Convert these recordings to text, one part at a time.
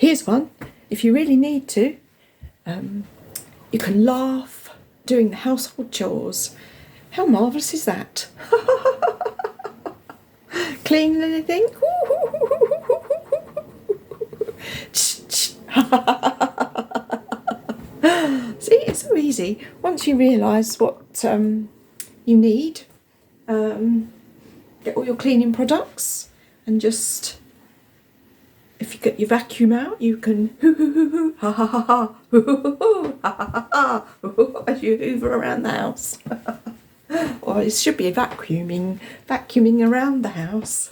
Here's one. If you really need to, you can laugh doing the household chores. How marvellous is that? Cleaning anything? See, it's so easy. Once you realise what you need, get all your cleaning products and just, if you get your vacuum out, you can hoo hoo hoo hoo ha ha ha ha hoo hoo hoo hoo ha ha ha ha as you hoover around the house. Or it should be vacuuming around the house.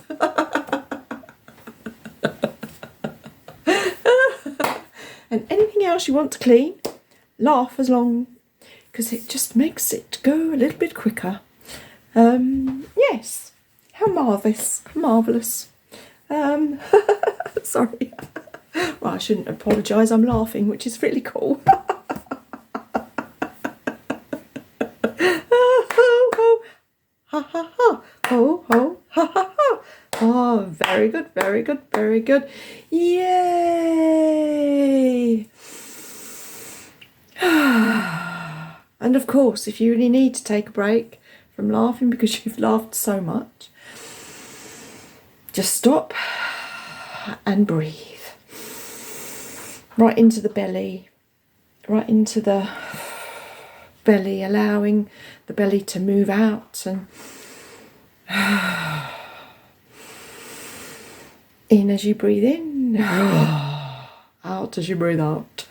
And anything else you want to clean, laugh as long, because it just makes it go a little bit quicker. Yes, how marvellous. Sorry. Well, I shouldn't apologise, I'm laughing, which is really cool. Ha ha ha, ho ho, ha ha ha. Oh, very good, very good, very good. Yay! And of course, if you really need to take a break from laughing because you've laughed so much, just stop and breathe. Right into the belly, allowing the belly to move out and in as you breathe in, out as you breathe out.